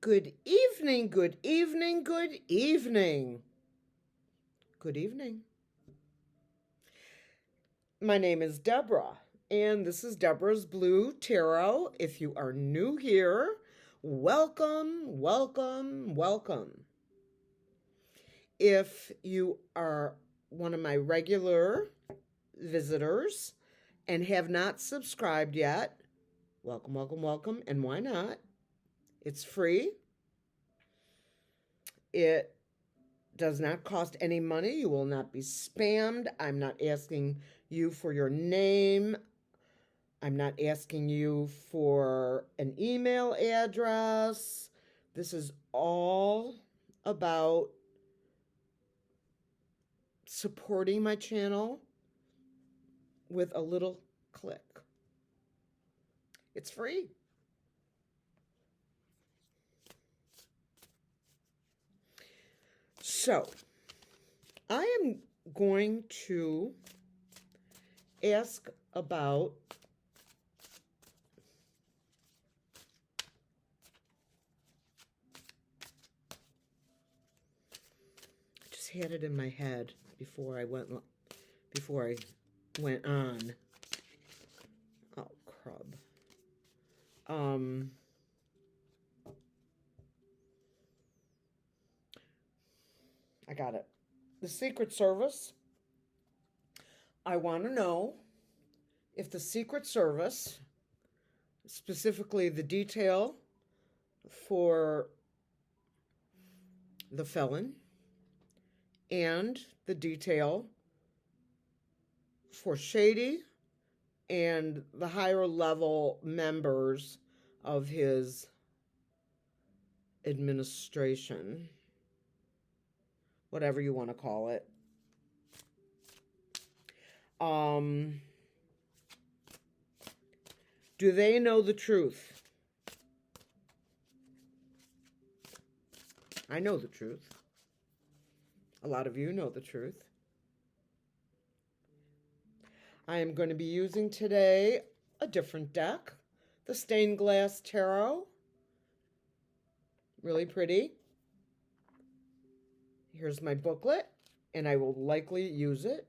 Good evening, good evening, good evening. Good evening. My name is Deborah, and this is Deborah's Blue Tarot. If you are new here, welcome, welcome, welcome. If you are one of my regular visitors and have not subscribed yet, welcome, welcome, welcome. And why not? It's free. It does not cost any money. You will not be spammed. I'm not asking you for your name. I'm not asking you for an email address. This is all about supporting my channel with a little click. It's free. So, I am going to ask about I just had it in my head before I went on. Oh, crud. I got it. The Secret Service. I want to know if the Secret Service, specifically the detail for the felon and the detail for Shady and the higher level members of his administration, whatever you want to call it. Do they know the truth? I know the truth. A lot of you know the truth. I am going to be using today a different deck, the Stained Glass Tarot. Really pretty. Here's my booklet, and I will likely use it.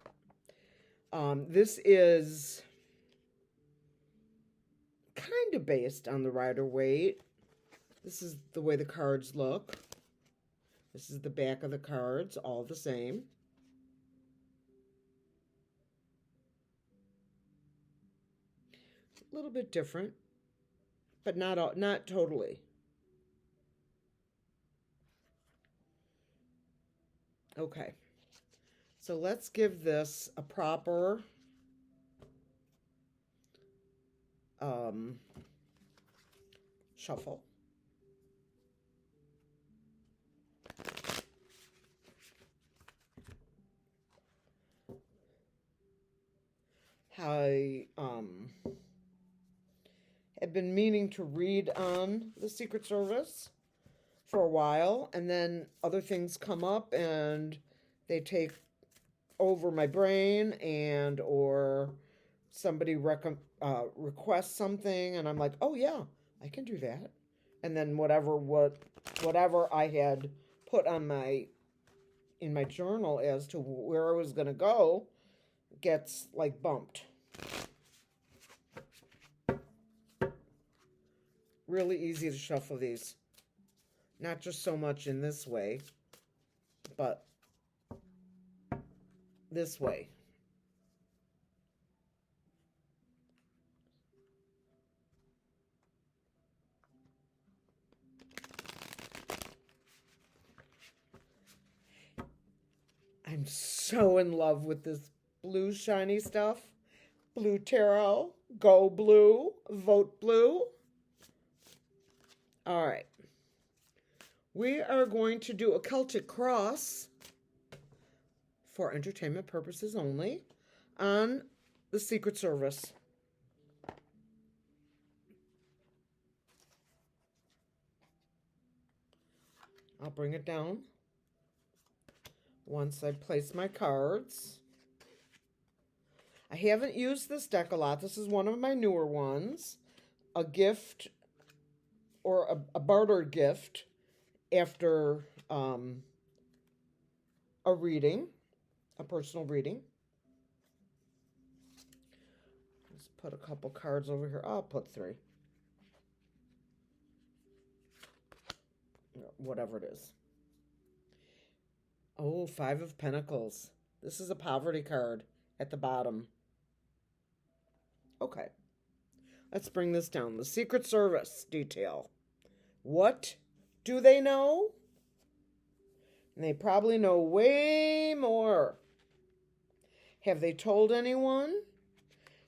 This is kind of based on the Rider-Waite. This is the way the cards look. This is the back of the cards, all the same. A little bit different, but not totally. Okay, so let's give this a proper shuffle. I have been meaning to read on the Secret Service for a while, and then other things come up and they take over my brain, and or somebody requests something and I'm like, oh yeah, I can do that. And then whatever I had put on in my journal as to where I was going to go gets like bumped. Really easy to shuffle these. Not just so much in this way, but this way. I'm so in love with this blue shiny stuff. Blue Tarot. Go blue. Vote blue. All right. We are going to do a Celtic cross for entertainment purposes only on the Secret Service. I'll bring it down once I place my cards. I haven't used this deck a lot. This is one of my newer ones. A gift or a barter gift after a reading, a personal reading. Let's put a couple cards over here. I'll put 3. Whatever it is. Oh, 5 of Pentacles. This is a poverty card at the bottom. Okay. Let's bring this down. The Secret Service detail. What do they know? And they probably know way more. Have they told anyone?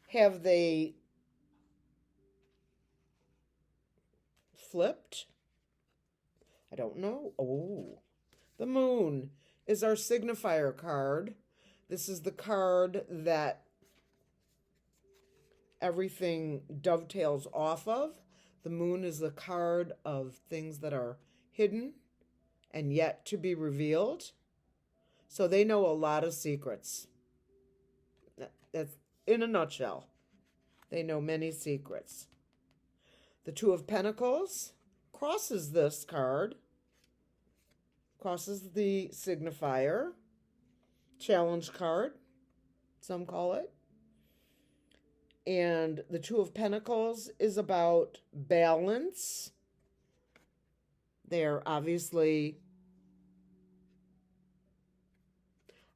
Have they flipped? I don't know. Oh, the Moon is our signifier card. This is the card that everything dovetails off of. The Moon is the card of things that are hidden and yet to be revealed. So they know a lot of secrets. That's in a nutshell. They know many secrets. The 2 of Pentacles crosses this card, crosses the signifier, challenge card, some call it. And the 2 of Pentacles is about balance. They're obviously,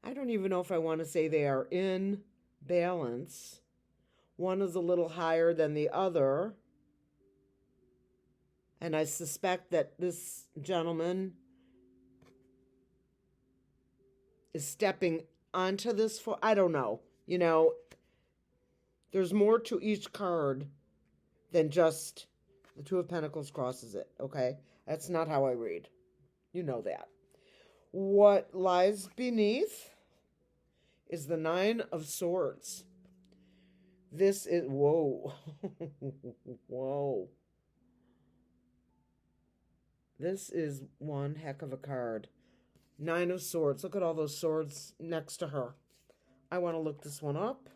I don't even know if I want to say they are in balance. One is a little higher than the other. And I suspect that this gentleman is stepping onto this. I don't know. You know, there's more to each card than just the 2 of Pentacles crosses it, okay? That's not how I read. You know that. What lies beneath is the 9 of Swords. This is, whoa, whoa. This is one heck of a card. 9 of Swords. Look at all those swords next to her. I want to look this one up.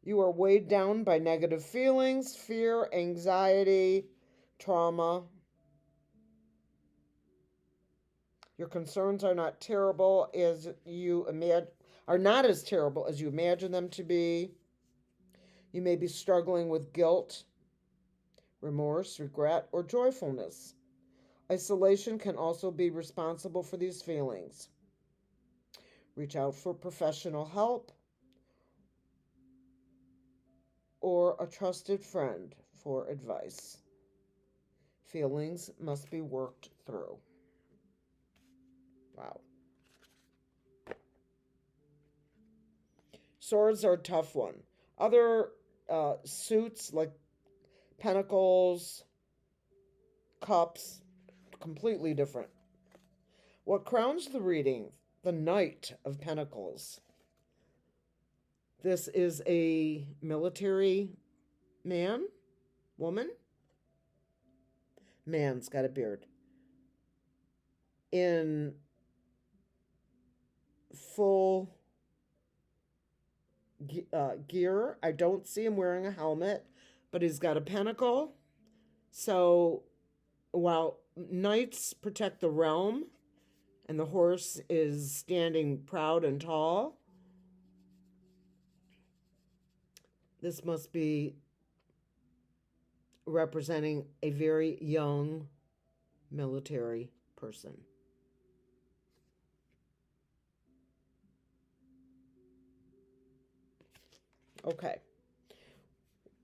You are weighed down by negative feelings, fear, anxiety, trauma. Your concerns are not terrible as you not as terrible as you imagine them to be. You may be struggling with guilt, remorse, regret, or joyfulness. Isolation can also be responsible for these feelings. Reach out for professional help or a trusted friend for advice. Feelings must be worked through. Wow. Swords are a tough one. Other suits like Pentacles, Cups, completely different. What crowns the reading? The Knight of Pentacles. This is a military man, woman. Man's got a beard. In full gear. I don't see him wearing a helmet, but he's got a pentacle. So while knights protect the realm and the horse is standing proud and tall, this must be representing a very young military person. Okay.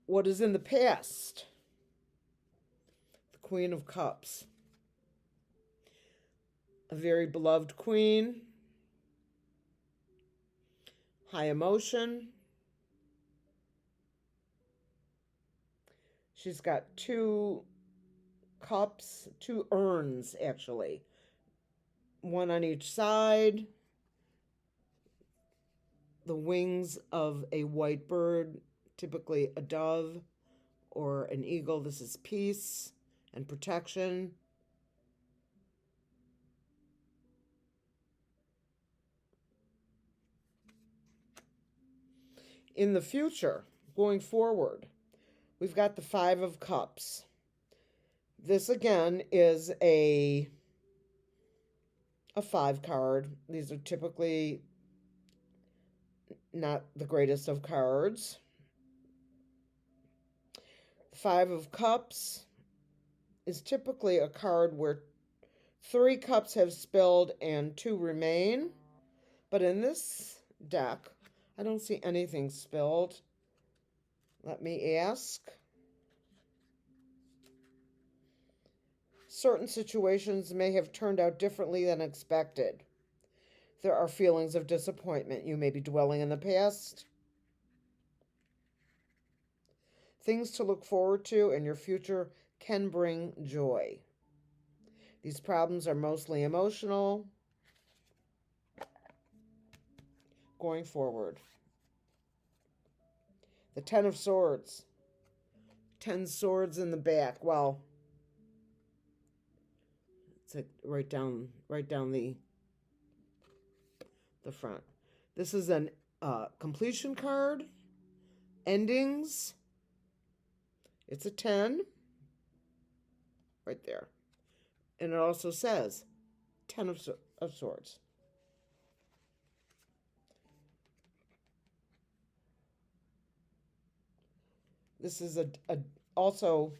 What is in the past? The Queen of Cups. A very beloved queen. High emotion. She's got 2 cups, 2 urns actually. One on each side. The wings of a white bird, typically a dove or an eagle. This is peace and protection. In the future, going forward, we've got the Five of Cups. This again is a 5 card. These are typically not the greatest of cards. Five of Cups is typically a card where 3 cups have spilled and 2 remain. But in this deck, I don't see anything spilled. Let me ask. Certain situations may have turned out differently than expected. There are feelings of disappointment. You may be dwelling in the past. Things to look forward to, and your future can bring joy. These problems are mostly emotional. Going forward. The Ten of Swords. 10 swords in the back. Well, it's like right down the front. This is an completion card. Endings. It's a 10. Right there. And it also says 10 of Swords. This is also,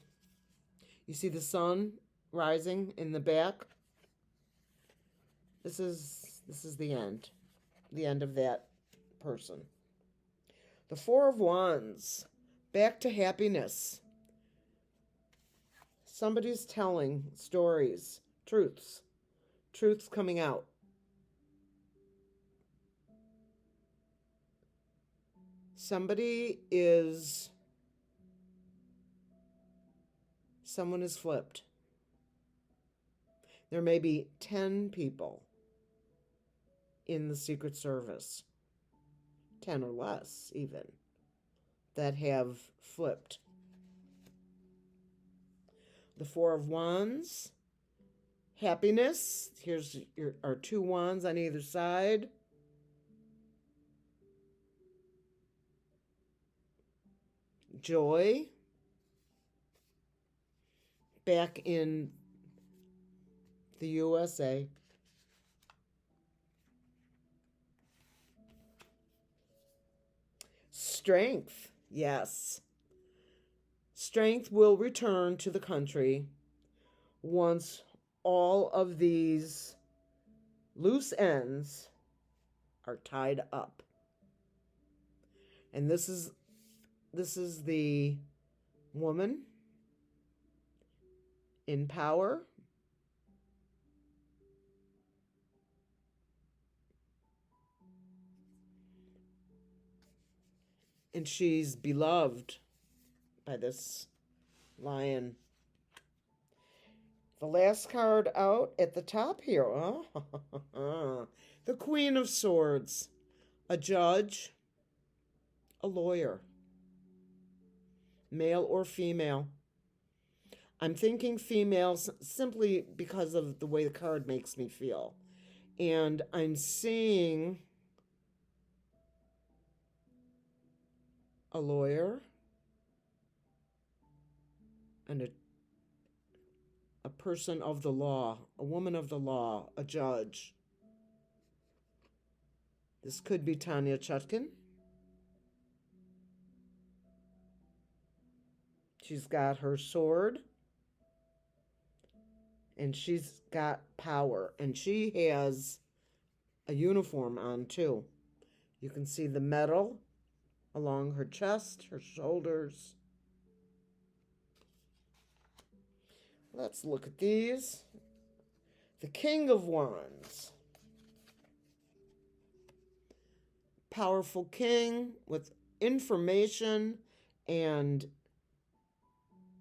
you see the sun rising in the back. This is the end of that person. The Four of Wands, back to happiness. Somebody's telling stories, truths coming out. Someone is flipped. There may be 10 people in the Secret Service, 10 or less even, that have flipped. The Four of Wands, happiness. Here's our 2 wands on either side. Joy. Back in the USA. Strength. Yes. Strength will return to the country once all of these loose ends are tied up. And this is the woman in power. And she's beloved by this lion. The last card out at the top here. Oh, the Queen of Swords. A judge, a lawyer, male or female. I'm thinking female simply because of the way the card makes me feel. And I'm seeing a lawyer and a person of the law, a woman of the law, a judge. This could be Tanya Chutkan. She's got her sword. And she's got power. And she has a uniform on too. You can see the metal along her chest, her shoulders. Let's look at these. The King of Wands. Powerful king with information and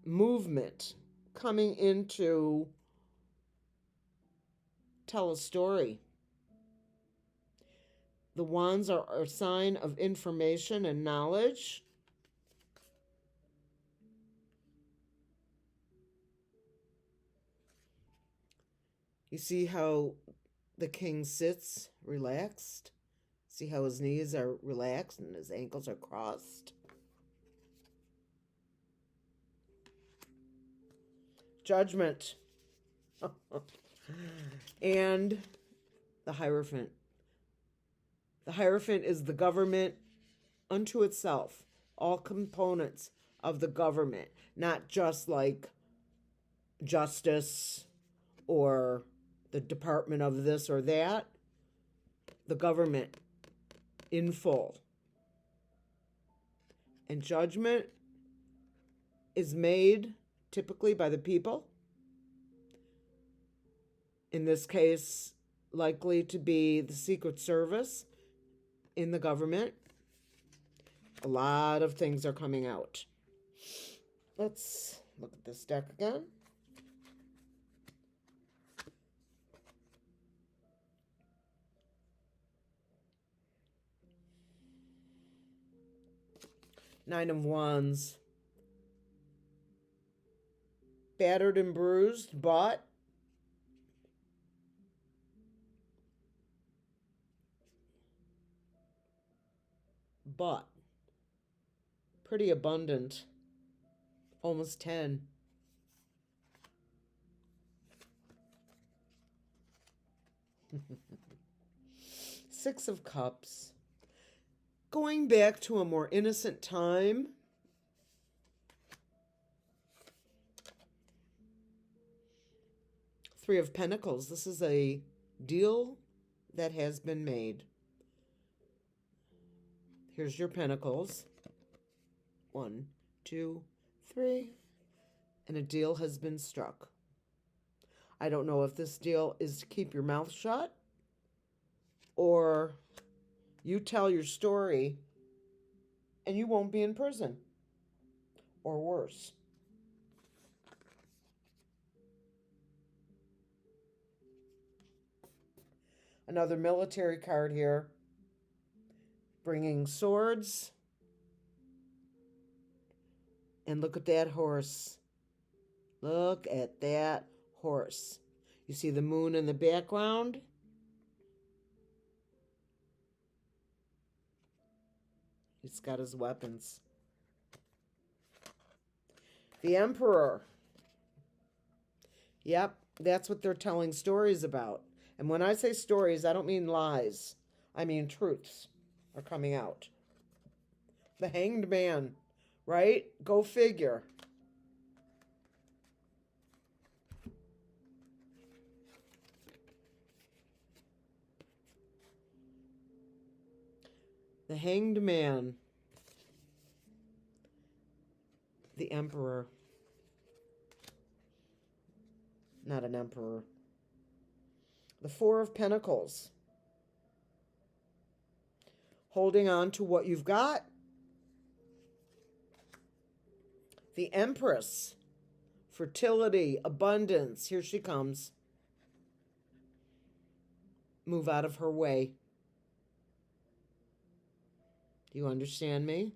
movement coming into tell a story. The wands are a sign of information and knowledge. You see how the king sits relaxed, See how his knees are relaxed and his ankles are crossed? Judgment. And the Hierophant. The Hierophant is the government unto itself, all components of the government, not just like justice or the department of this or that, the government in full. And judgment is made typically by the people. In this case, likely to be the Secret Service in the government. A lot of things are coming out. Let's look at this deck again. Nine of Wands. Battered and bruised, but pretty abundant. Almost 10. Six of Cups. Going back to a more innocent time. Three of Pentacles. This is a deal that has been made. Here's your Pentacles. 1, 2, 3. And a deal has been struck. I don't know if this deal is to keep your mouth shut or you tell your story and you won't be in prison or worse. Another military card here. Bringing swords. And look at that horse. Look at that horse. You see the moon in the background? He's got his weapons. The Emperor. Yep, that's what they're telling stories about. And when I say stories, I don't mean lies. I mean truths are coming out. The Hanged Man, right? Go figure. The Hanged Man. The Emperor. Not an emperor. The Four of Pentacles. Holding on to what you've got. The Empress. Fertility, abundance. Here she comes. Move out of her way. Do you understand me?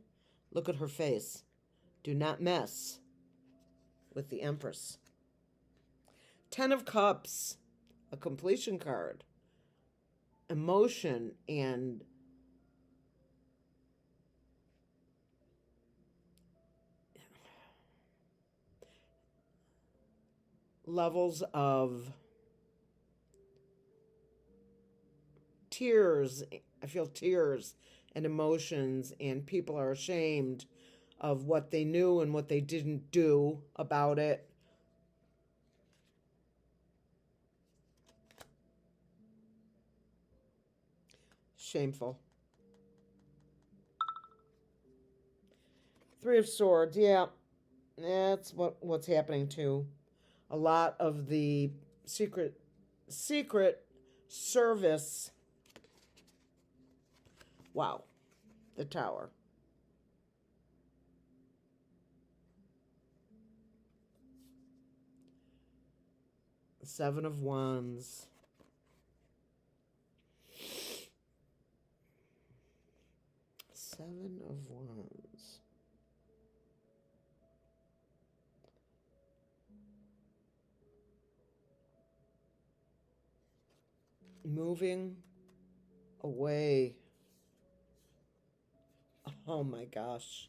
Look at her face. Do not mess with the Empress. Ten of Cups. A completion card. Emotion and levels of tears. I feel tears and emotions, and people are ashamed of what they knew and what they didn't do about it. Shameful. Three of Swords. Yeah, that's what's happening too. A lot of the secret service. Wow. The Tower. The Seven of Wands. Seven of Wands. Moving away Oh my gosh.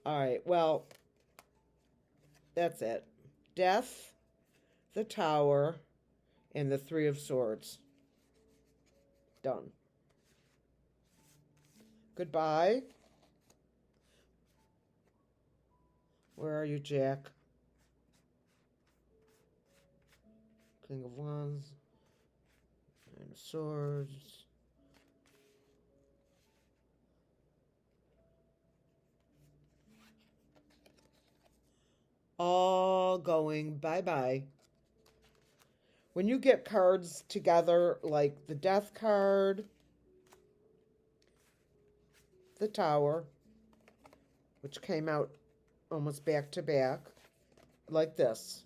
All right, well, that's it. Death, the Tower, and the Three of Swords. Done. Goodbye. Where are you, Jack? King of Wands. Nine of Swords. All going bye-bye. When you get cards together, like the Death card, the Tower, which came out almost back to back, like this,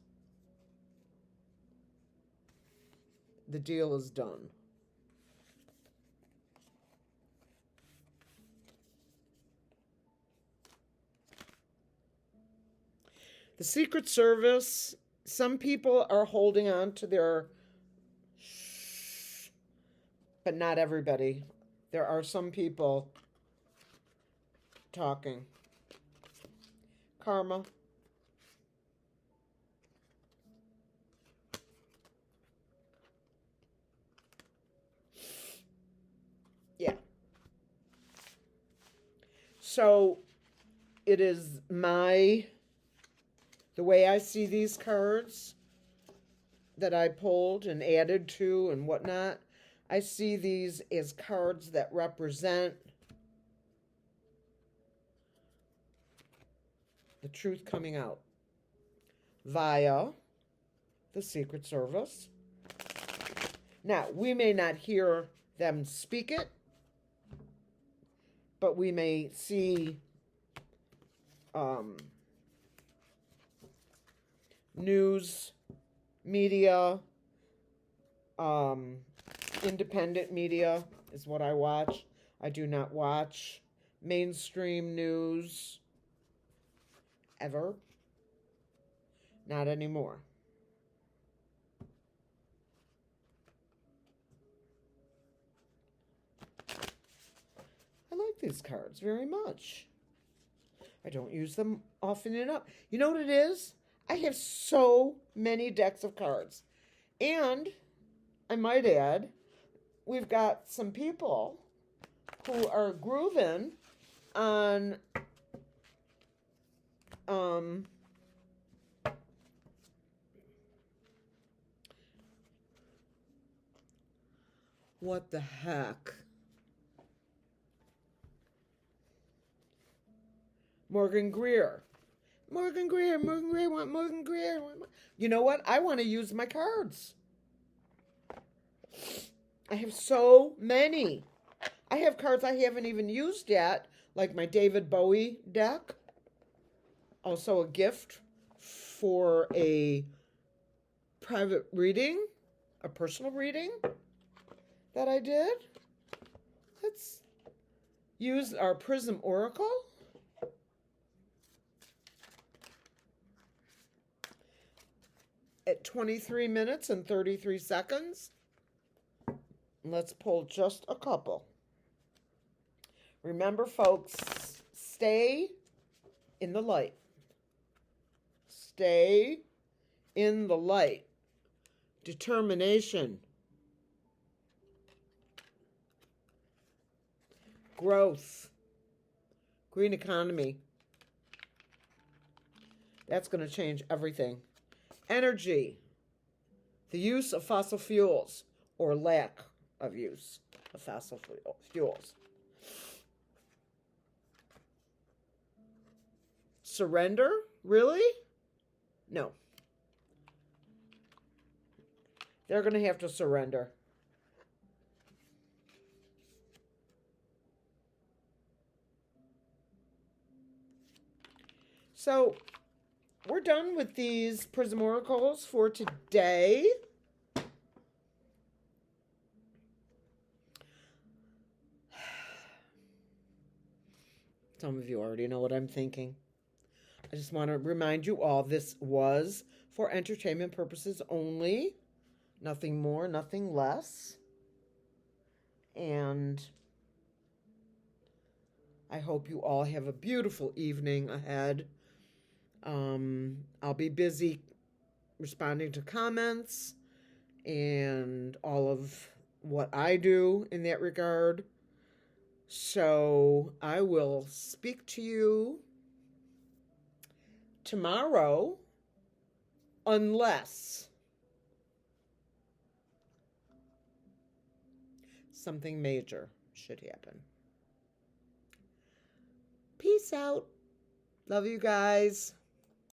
the deal is done. The Secret Service, some people are holding on to their, but not everybody. There are some people talking. Karma. Yeah. So it is the way I see these cards that I pulled and added to and whatnot, I see these as cards that represent the truth coming out via the Secret Service. Now, we may not hear them speak it, but we may see news, media, independent media is what I watch. I do not watch mainstream news ever. Not anymore. I like these cards very much. I don't use them often enough. You know what it is? I have so many decks of cards. And I might add, we've got some people who are grooving on what the heck? Morgan Greer. Morgan Greer want Morgan Greer. You know what? I want to use my cards. I have so many. I have cards I haven't even used yet, like my David Bowie deck. Also a gift for a private reading, a personal reading that I did. Let's use our Prism Oracle. At 23 minutes and 33 seconds. Let's pull just a couple. Remember, folks, stay in the light. Stay in the light. Determination. Growth. Green economy. That's going to change everything. Energy. The use of fossil fuels or lack of use of fossil fuels. Surrender? Really? No. They're going to have to surrender. So, we're done with these Prism Oracles for today. Some of you already know what I'm thinking. I just want to remind you all, this was for entertainment purposes only. Nothing more, nothing less. And I hope you all have a beautiful evening ahead. I'll be busy responding to comments and all of what I do in that regard. So I will speak to you tomorrow, unless something major should happen. Peace out. Love you guys.